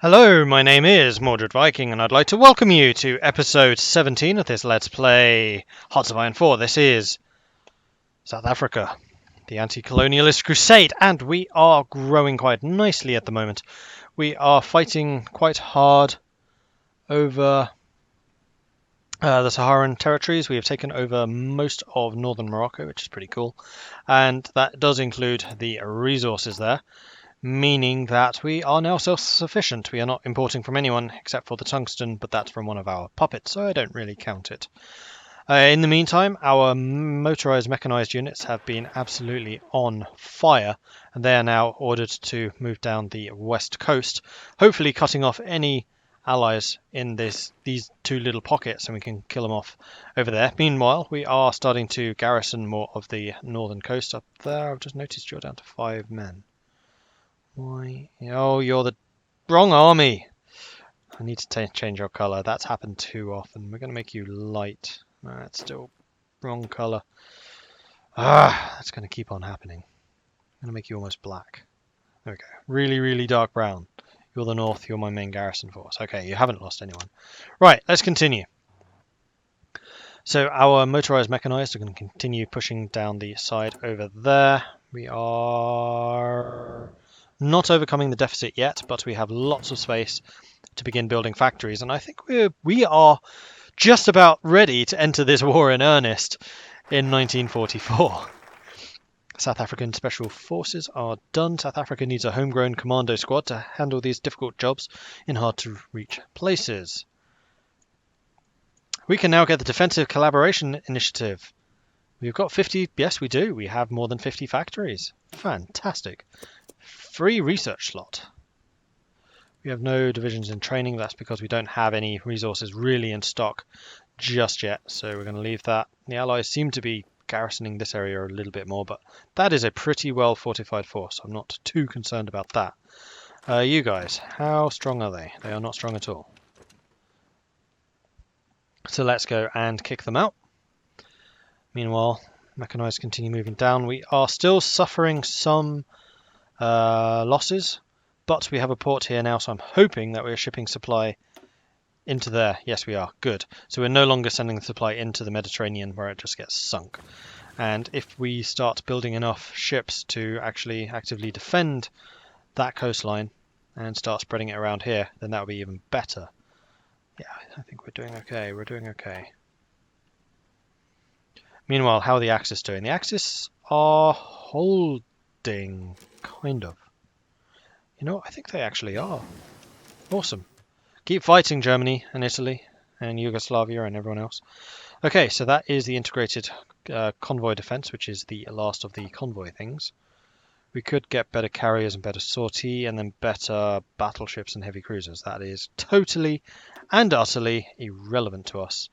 Hello, my name is Mordred Viking, and I'd like to welcome you to episode 17 of this Let's Play Hearts of Iron 4. This is South Africa, the Anti-Colonialist Crusade, and we are growing quite nicely at the moment. We are fighting quite hard over the Saharan territories. We have taken over most of northern Morocco, which is pretty cool, and that does include the resources there, meaning that we are now self-sufficient. We are not importing from anyone except for the tungsten, but that's from one of our puppets, so I don't really count it. In the meantime, our motorized mechanized units have been absolutely on fire, and they are now ordered to move down the west coast, hopefully cutting off any allies in these two little pockets, and we can kill them off over there. Meanwhile, we are starting to garrison more of the northern coast up there. I've just noticed you're down to 5 men. Why? Oh, you're the wrong army. I need to change your colour. That's happened too often. We're going to make you light. That's still wrong colour. That's going to keep on happening. I'm going to make you almost black. There we go. Really, really dark brown. You're the north. You're my main garrison force. Okay, you haven't lost anyone. Right, let's continue. So our motorized mechanized are going to continue pushing down the side over there. We are not overcoming the deficit yet, but we have lots of space to begin building factories, and I think we are just about ready to enter this war in earnest in 1944. South African Special Forces are done. South Africa needs a homegrown commando squad to handle these difficult jobs in hard-to-reach places. We can now get the Defensive Collaboration Initiative. We've got 50, yes we do, we have more than 50 factories. Fantastic. Free research slot. We have no divisions in training. That's because we don't have any resources really in stock just yet, so we're going to leave that. The Allies seem to be garrisoning this area a little bit more, but that is a pretty well fortified force. I'm not too concerned about that. You guys, how strong are they? They are not strong at all. So let's go and kick them out. Meanwhile, mechanized continue moving down. We are still suffering some losses, but we have a port here now, so I'm hoping that we're shipping supply into there. Yes, we are. Good. So we're no longer sending the supply into the Mediterranean where it just gets sunk. And if we start building enough ships to actually actively defend that coastline and start spreading it around here, then that would be even better. Yeah, I think we're doing okay. We're doing okay. Meanwhile, how are the Axis doing? The Axis are holding, kind of. You know, I think they actually are. Awesome. Keep fighting, Germany and Italy and Yugoslavia and everyone else. Okay, so that is the integrated convoy defense, which is the last of the convoy things. We could get better carriers and better sortie and then better battleships and heavy cruisers. That is totally and utterly irrelevant to us.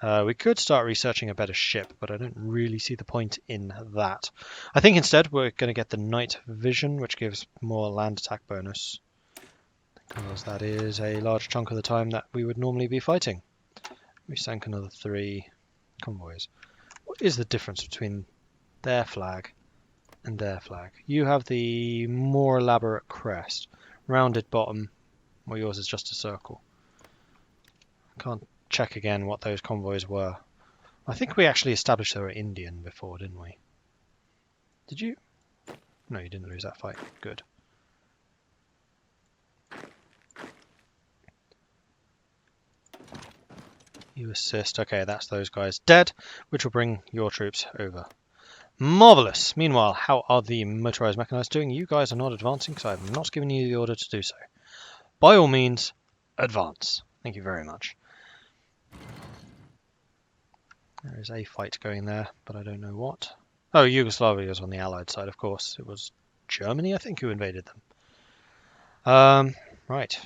We could start researching a better ship, but I don't really see the point in that. I think instead we're going to get the night vision, which gives more land attack bonus, because that is a large chunk of the time that we would normally be fighting. We sank another 3 convoys. What is the difference between their flag and their flag? You have the more elaborate crest, rounded bottom, while yours is just a circle. Can't check again what those convoys were. I think we actually established they were Indian before, didn't we? Did you? No, you didn't lose that fight. Good. You assist. Okay, that's those guys dead, which will bring your troops over. Marvellous. Meanwhile, how are the motorized mechanized doing? You guys are not advancing because I have not given you the order to do so. By all means, advance. Thank you very much. There is a fight going there, but I don't know what. Oh, Yugoslavia is on the Allied side, of course. It was Germany, I think, who invaded them. Right.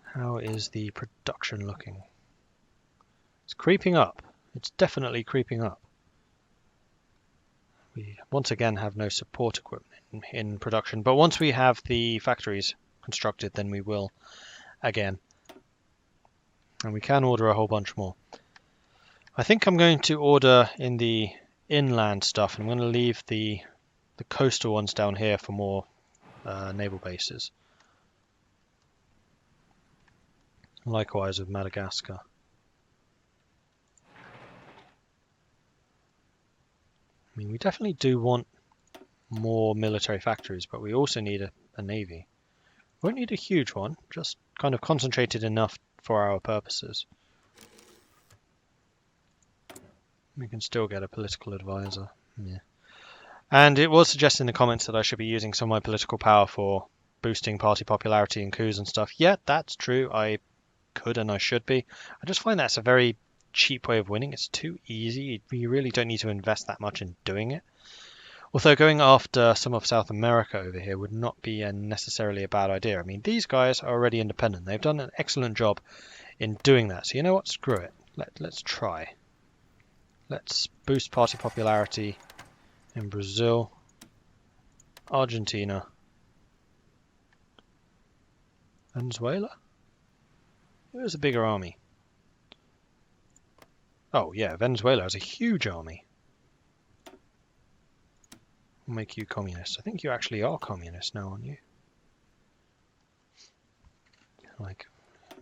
How is the production looking? It's creeping up. It's definitely creeping up. We once again have no support equipment in production, but once we have the factories constructed, then we will again. And we can order a whole bunch more. I think I'm going to order in the inland stuff, and I'm going to leave the coastal ones down here for more naval bases. Likewise with Madagascar. I mean, we definitely do want more military factories, but we also need a navy. We won't need a huge one, just kind of concentrated enough for our purposes. We can still get a political advisor. Yeah. And it was suggested in the comments that I should be using some of my political power for boosting party popularity and coups and stuff. Yeah, that's true. I could and I should be. I just find that's a very cheap way of winning. It's too easy. You really don't need to invest that much in doing it. Although going after some of South America over here would not be necessarily a bad idea. I mean, these guys are already independent. They've done an excellent job in doing that. So you know what? Screw it. Let's try. Let's boost party popularity in Brazil, Argentina, Venezuela. Where's a bigger army? Oh yeah, Venezuela has a huge army. We'll make you communist. I think you actually are communist now, aren't you? Like,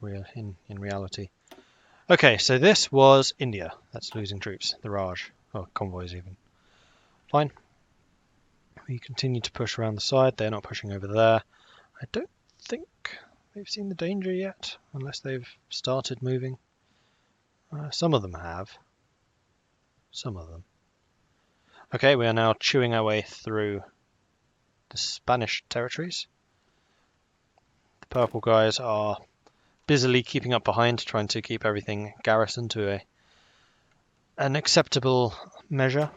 in reality. Okay, so this was India. That's losing troops. The Raj. Oh, convoys even. Fine. We continue to push around the side. They're not pushing over there. I don't think they've seen the danger yet, unless they've started moving. Some of them have. Some of them. Okay, we are now chewing our way through the Spanish territories. The purple guys are busily keeping up behind, trying to keep everything garrisoned to an acceptable measure.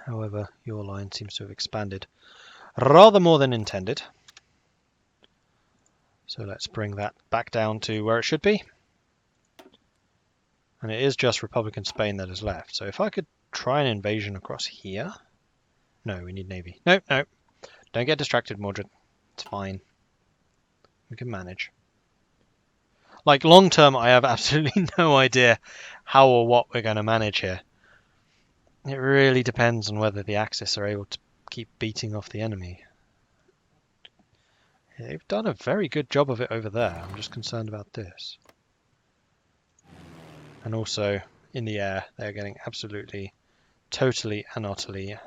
However, your line seems to have expanded rather more than intended. So let's bring that back down to where it should be. And it is just Republican Spain that is left. So if I could try an invasion across here. No, we need navy. No. Don't get distracted, Mordred. It's fine. We can manage. Like, long term, I have absolutely no idea how or what we're going to manage here. It really depends on whether the Axis are able to keep beating off the enemy. They've done a very good job of it over there. I'm just concerned about this. And also, in the air, they're getting absolutely, totally and utterly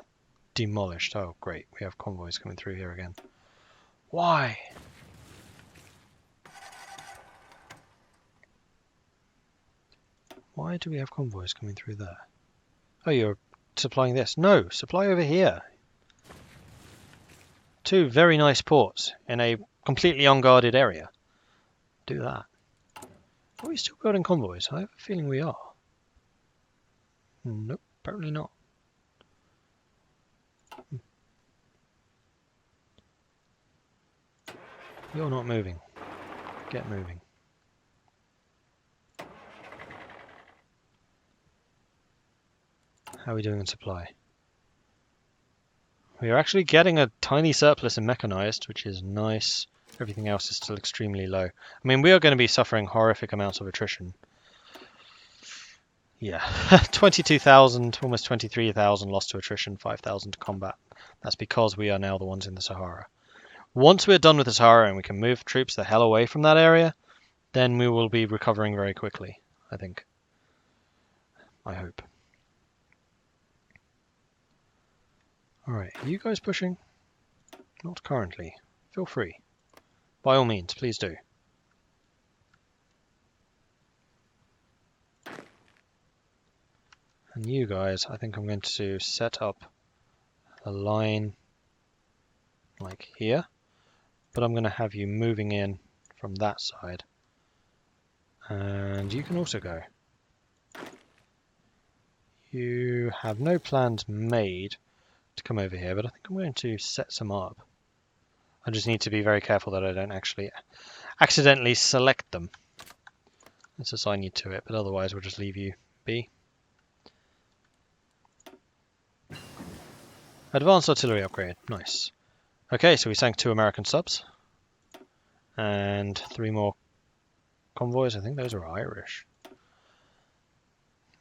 demolished. Oh, great. We have convoys coming through here again. Why? Why do we have convoys coming through there? Oh, you're supplying this. No, supply over here. Two very nice ports in a completely unguarded area. Do that. Are we still building convoys? I have a feeling we are. Nope, apparently not. You're not moving. Get moving. How are we doing in supply? We are actually getting a tiny surplus in mechanized, which is nice. Everything else is still extremely low. I mean, we are going to be suffering horrific amounts of attrition. Yeah, 22,000, almost 23,000 lost to attrition, 5,000 to combat. That's because we are now the ones in the Sahara. Once we're done with the Sahara and we can move troops the hell away from that area, then we will be recovering very quickly, I think. I hope. Alright, are you guys pushing? Not currently. Feel free. By all means, please do. And you guys, I think I'm going to set up a line like here, but I'm going to have you moving in from that side. And you can also go. You have no plans made to come over here, but I think I'm going to set some up. I just need to be very careful that I don't actually accidentally select them. Let's assign you to it, but otherwise we'll just leave you be. Advanced artillery upgrade, nice. Okay, so we sank 2 American subs. And 3 more convoys, I think those are Irish.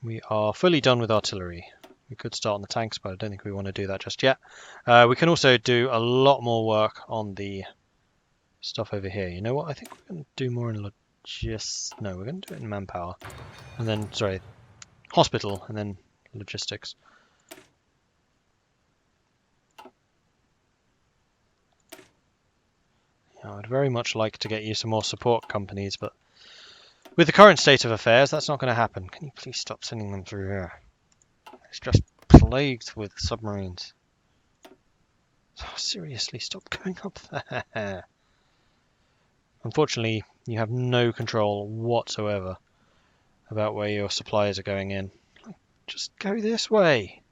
We are fully done with artillery. We could start on the tanks, but I don't think we want to do that just yet. We can also do a lot more work on the stuff over here. You know what? I think we're going to do more in No, we're going to do it in manpower. And then, sorry, hospital, and then logistics. Yeah, I'd very much like to get you some more support companies, but with the current state of affairs, that's not going to happen. Can you please stop sending them through here? It's just plagued with submarines. Oh, seriously, stop going up there. Unfortunately, you have no control whatsoever about where your supplies are going in. Just go this way.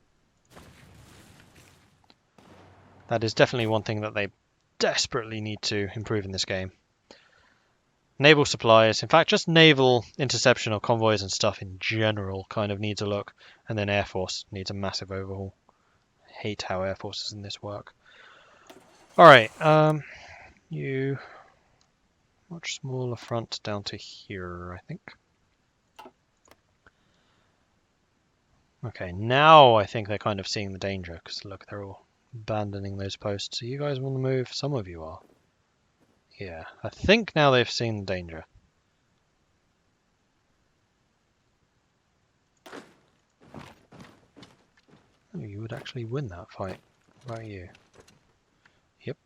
That is definitely one thing that they desperately need to improve in this game. Naval supplies, in fact, just naval interception of convoys and stuff in general kind of needs a look. And then Air Force needs a massive overhaul. I hate how Air Forces in this work. Alright, you... much smaller front down to here, I think. Okay, now I think they're kind of seeing the danger, because look, they're all abandoning those posts. So you guys want to move? Some of you are. Yeah, I think now they've seen the danger. Oh, you would actually win that fight. What about you? Yep.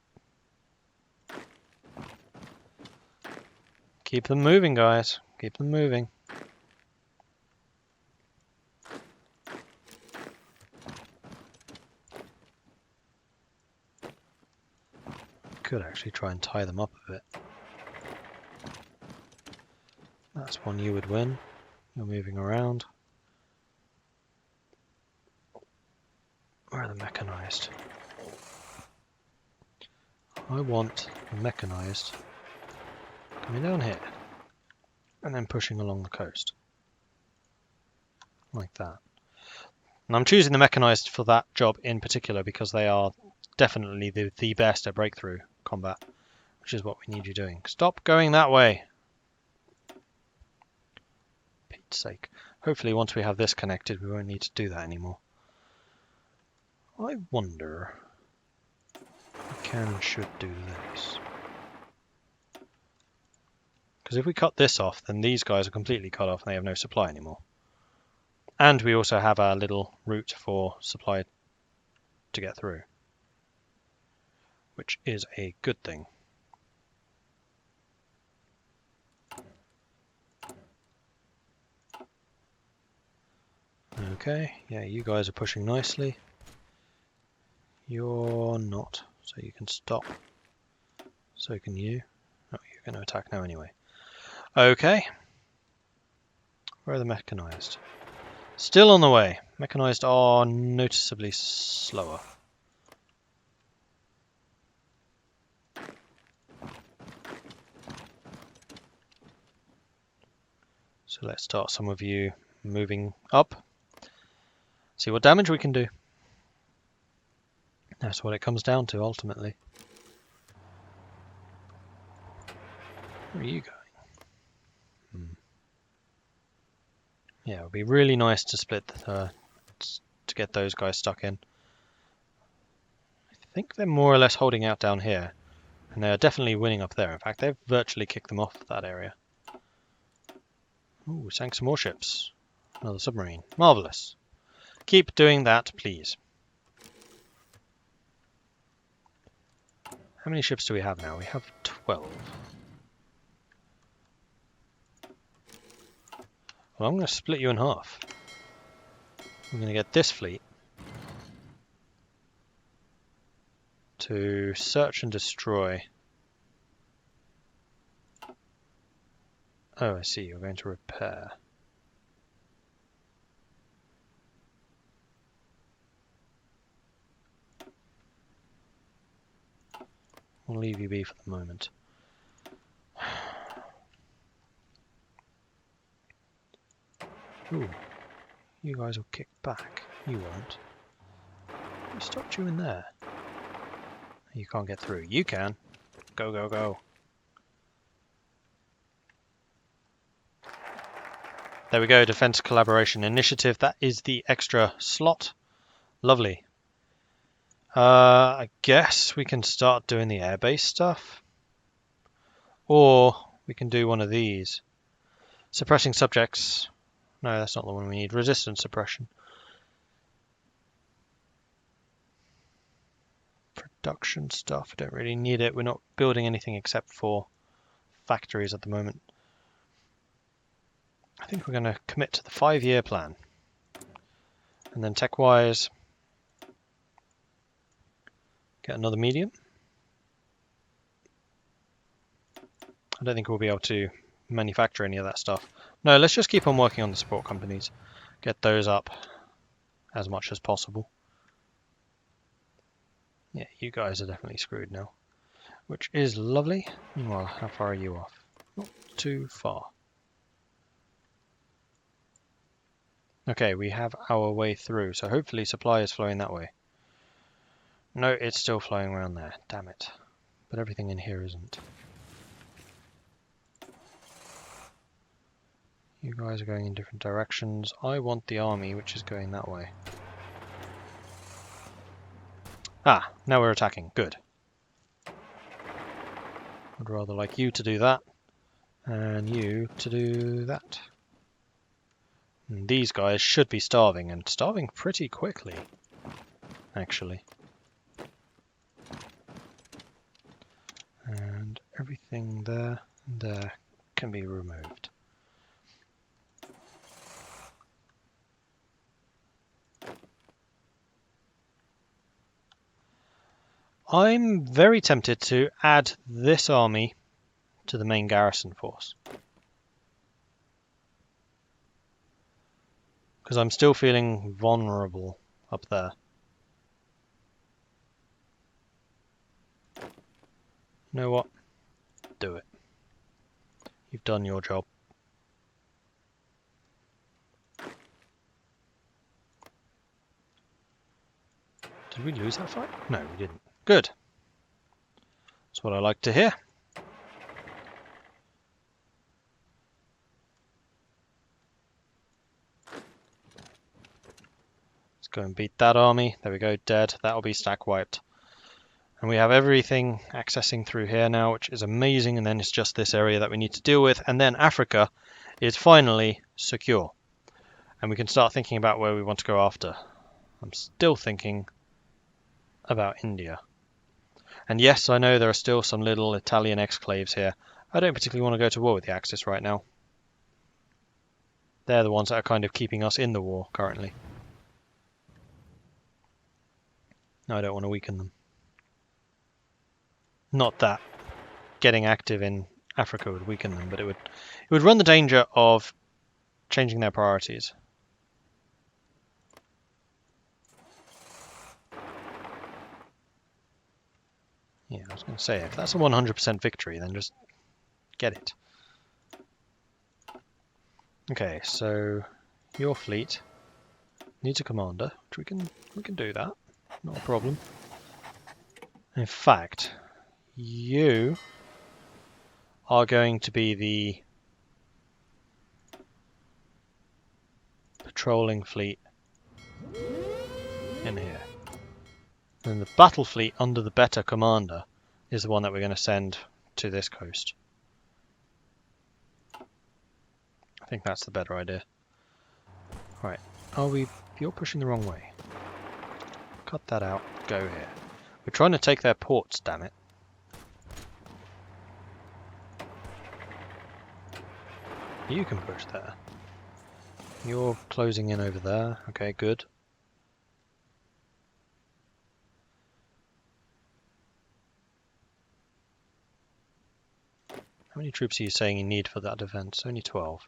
Keep them moving, guys. Keep them moving. Could actually try and tie them up a bit. That's one you would win. You're moving around. Where are the mechanized? I want the mechanized coming down here and then pushing along the coast. Like that. And I'm choosing the mechanized for that job in particular because they are definitely the best at breakthrough combat, which is what we need you doing. Stop going that way. Pete's sake. Hopefully once we have this connected we won't need to do that anymore. I wonder if we can and should do this. Because if we cut this off, then these guys are completely cut off and they have no supply anymore. And we also have our little route for supply to get through, which is a good thing. Okay, yeah, you guys are pushing nicely. You're not, so you can stop. So can you. Oh, you're going to attack now anyway. Okay. Where are the mechanized? Still on the way. Mechanized are noticeably slower. So let's start some of you moving up. See what damage we can do. That's what it comes down to ultimately. Where are you going? Yeah, it would be really nice to split to get those guys stuck in. I think they're more or less holding out down here, and they are definitely winning up there. In fact, they've virtually kicked them off that area. Ooh, sank some more ships. Another submarine. Marvellous. Keep doing that, please. How many ships do we have now? We have 12. Well, I'm going to split you in half. I'm going to get this fleet to search and destroy. Oh, I see. You're going to repair. We'll leave you be for the moment. Ooh, you guys will kick back. You won't. Who stopped you in there? You can't get through. You can. Go, go, go. There we go, Defense Collaboration Initiative. That is the extra slot Lovely. I guess we can start doing the airbase stuff. Or we can do one of these. Suppressing subjects. No, that's not the one we need. Resistance suppression. Production stuff. Don't really need it. We're not building anything except for factories at the moment. I think we're going to commit to the 5-year plan. And then tech-wise, get another medium. I don't think we'll be able to manufacture any of that stuff. No, let's just keep on working on the support companies. Get those up as much as possible. Yeah, you guys are definitely screwed now, which is lovely. Meanwhile, how far are you off? Not too far. Okay, we have our way through, so hopefully supply is flowing that way. No, it's still flowing around there. Damn it. But everything in here isn't. You guys are going in different directions. I want the army, which is going that way. Ah, now we're attacking. Good. I'd rather like you to do that, and you to do that. And these guys should be starving, and starving pretty quickly, actually. And everything there and there can be removed. I'm very tempted to add this army to the main garrison force. Because I'm still feeling vulnerable up there. You know what? Do it. You've done your job. Did we lose that fight? No, we didn't. Good. That's what I like to hear. Let's go and beat that army. There we go, dead. That'll be stack wiped. And we have everything accessing through here now, which is amazing. And then it's just this area that we need to deal with. And then Africa is finally secure. And we can start thinking about where we want to go after. I'm still thinking about India. And yes, I know there are still some little Italian exclaves here. I don't particularly want to go to war with the Axis right now. They're the ones that are kind of keeping us in the war currently. No, I don't want to weaken them. Not that getting active in Africa would weaken them, but it would run the danger of changing their priorities. Yeah, I was going to say, if that's a 100% victory, then just get it. Okay, so your fleet needs a commander, which we can do that. Not a problem. In fact, you are going to be the patrolling fleet in here. And the battle fleet under the better commander is the one that we're going to send to this coast. I think that's the better idea. Right, you're pushing the wrong way. Cut that out, go here. We're trying to take their ports, damn it. You can push there. You're closing in over there. Okay, good. How many troops are you saying you need for that defense? Only 12.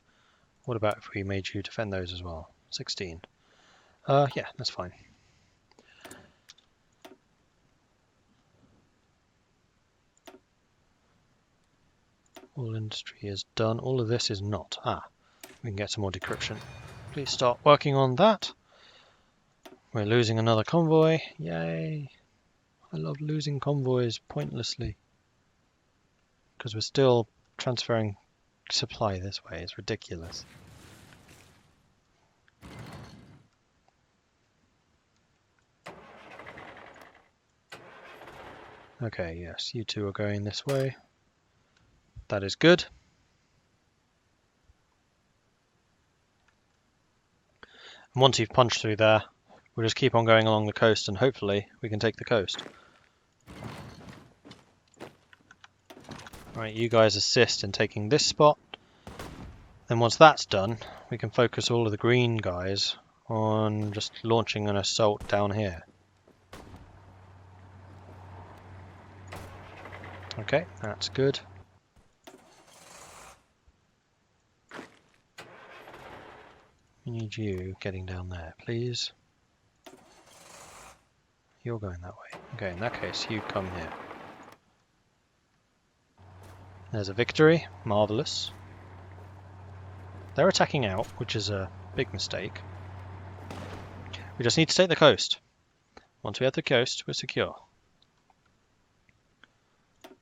What about if we made you defend those as well? 16. Yeah, that's fine. All industry is done. All of this is not. Ah, we can get some more decryption. Please start working on that. We're losing another convoy. Yay. I love losing convoys pointlessly. Because we're still transferring supply this way. It's ridiculous. Okay, yes, you two are going this way. That is good. And once you've punched through there, we'll just keep on going along the coast and hopefully we can take the coast. Right, you guys assist in taking this spot. Then once that's done, we can focus all of the green guys on just launching an assault down here. Okay, that's good. We need you getting down there, please. You're going that way. Okay, in that case, you come here. There's a victory. Marvellous. They're attacking out, which is a big mistake. We just need to take the coast. Once we have the coast, we're secure.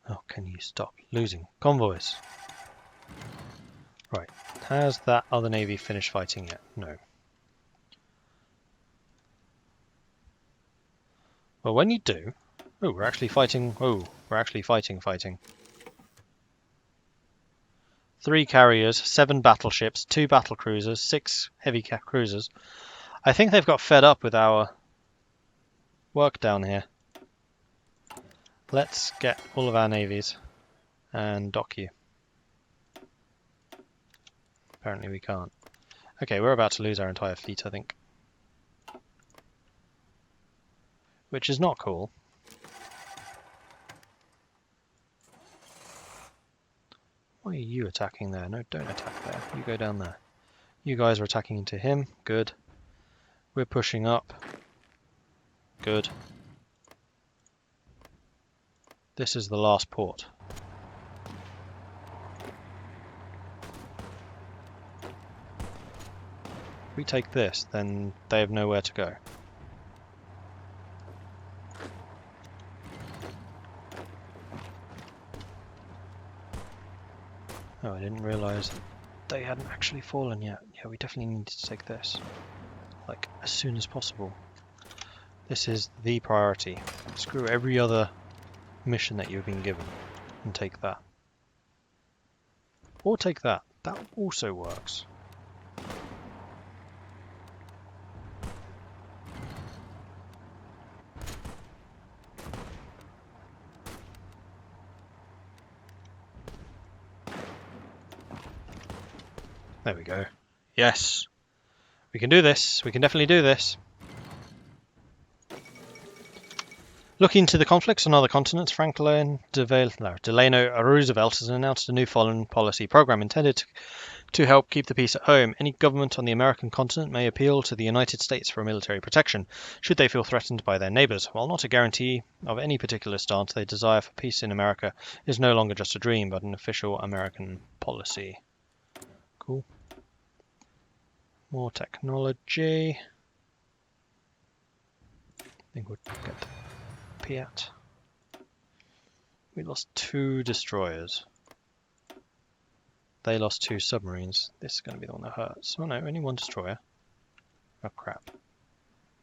Oh, can you stop losing convoys? Right. Has that other navy finished fighting yet? No. Well, when you do... Oh, we're actually fighting... Oh, we're actually fighting. 3 carriers, 7 battleships, 2 battle cruisers, 6 heavy cruisers. I think they've got fed up with our work down here. Let's get all of our navies and dock you. Apparently we can't. Okay, we're about to lose our entire fleet, I think. Which is not cool. Why are you attacking there? No, don't attack there. You go down there. You guys are attacking into him. Good. We're pushing up. Good. This is the last port. If we take this, then they have nowhere to go. Oh, I didn't realise they hadn't actually fallen yet. Yeah, we definitely need to take this. Like, as soon as possible. This is the priority. Screw every other mission that you've been given and take that. Or take that. That also works. There we go. Yes! We can do this. We can definitely do this. Looking to the conflicts on other continents, Franklin Delano Roosevelt has announced a new foreign policy program intended to help keep the peace at home. Any government on the American continent may appeal to the United States for military protection, should they feel threatened by their neighbours. While not a guarantee of any particular stance, their desire for peace in America is no longer just a dream, but an official American policy. Cool. More technology. I think we'll get Piat. We lost 2 destroyers. They lost 2 submarines. This is going to be the one that hurts. Oh no, only 1 destroyer. Oh crap.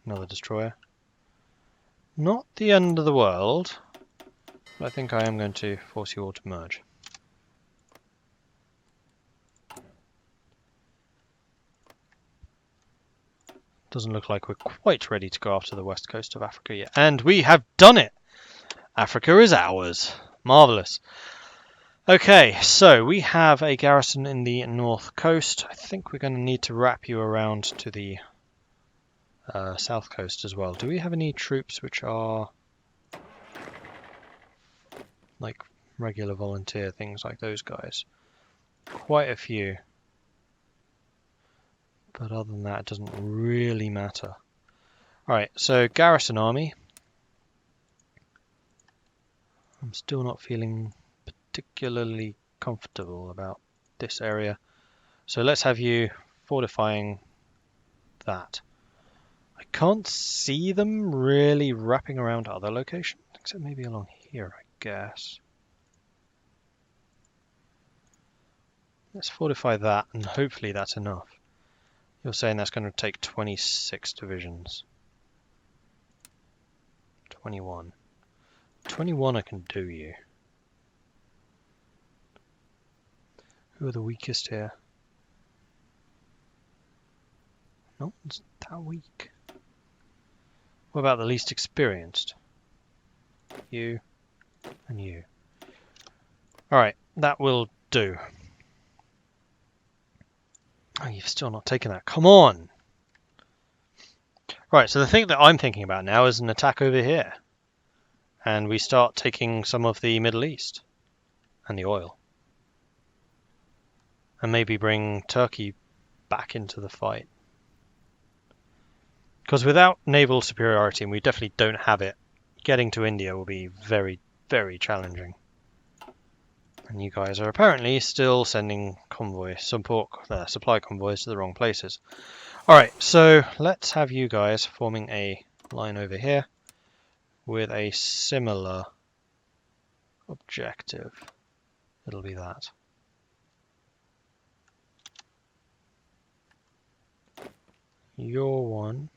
Another destroyer. Not the end of the world, but I think I am going to force you all to merge. Doesn't look like we're quite ready to go after the west coast of Africa yet. And we have done it! Africa is ours. Marvellous. Okay, so we have a garrison in the north coast. I think we're going to need to wrap you around to the south coast as well. Do we have any troops which are like regular volunteer things like those guys? Quite a few. But other than that, it doesn't really matter. Alright, so garrison army. I'm still not feeling particularly comfortable about this area. So let's have you fortifying that. I can't see them really wrapping around other locations, except maybe along here, I guess. Let's fortify that, and hopefully that's enough. You're saying that's going to take 26 divisions. 21. 21 I can do you. Who are the weakest here? No one's that weak. What about the least experienced? You and you. Alright, that will do. Oh, you've still not taken that. Come on! Right, so the thing that I'm thinking about now is an attack over here. And we start taking some of the Middle East. And the oil. And maybe bring Turkey back into the fight. Because without naval superiority, and we definitely don't have it, getting to India will be very, very challenging. And you guys are apparently still sending supply convoys to the wrong places. Alright, so let's have you guys forming a line over here with a similar objective. It'll be that. Your one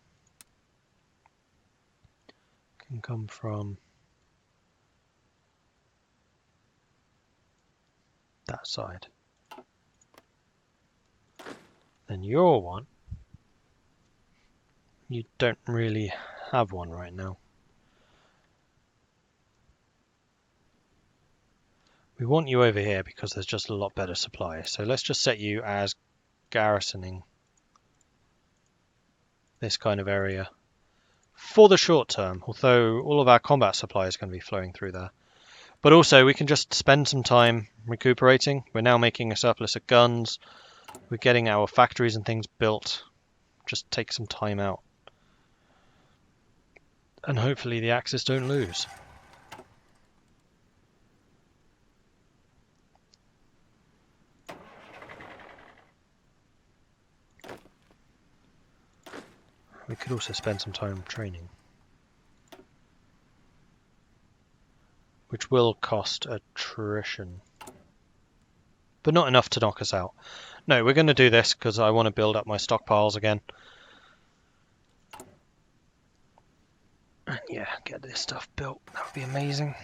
can come from that side. Then your one, you don't really have one right now. We want you over here because there's just a lot better supply. So let's just set you as garrisoning this kind of area for the short term, although all of our combat supply is going to be flowing through there. But also we can just spend some time recuperating. We're now making a surplus of guns. We're getting our factories and things built. Just take some time out. And hopefully the Axis don't lose. We could also spend some time training. Which will cost attrition. But not enough to knock us out. No, we're going to do this because I want to build up my stockpiles again. And yeah, get this stuff built. That would be amazing.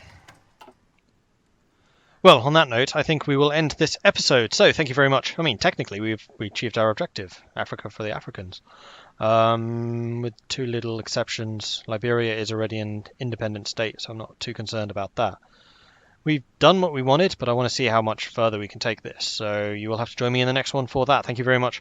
Well, on that note, I think we will end this episode. So, thank you very much. I mean, technically, we achieved our objective. Africa for the Africans. With two little exceptions. Liberia is already an independent state, so I'm not too concerned about that. We've done what we wanted, but I want to see how much further we can take this. So you will have to join me in the next one for that. Thank you very much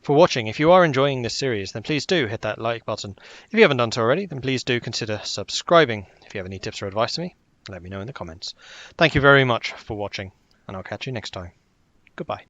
for watching. If you are enjoying this series, then please do hit that like button. If you haven't done so already, then please do consider subscribing. If you have any tips or advice to me, let me know in the comments. Thank you very much for watching, and I'll catch you next time. Goodbye.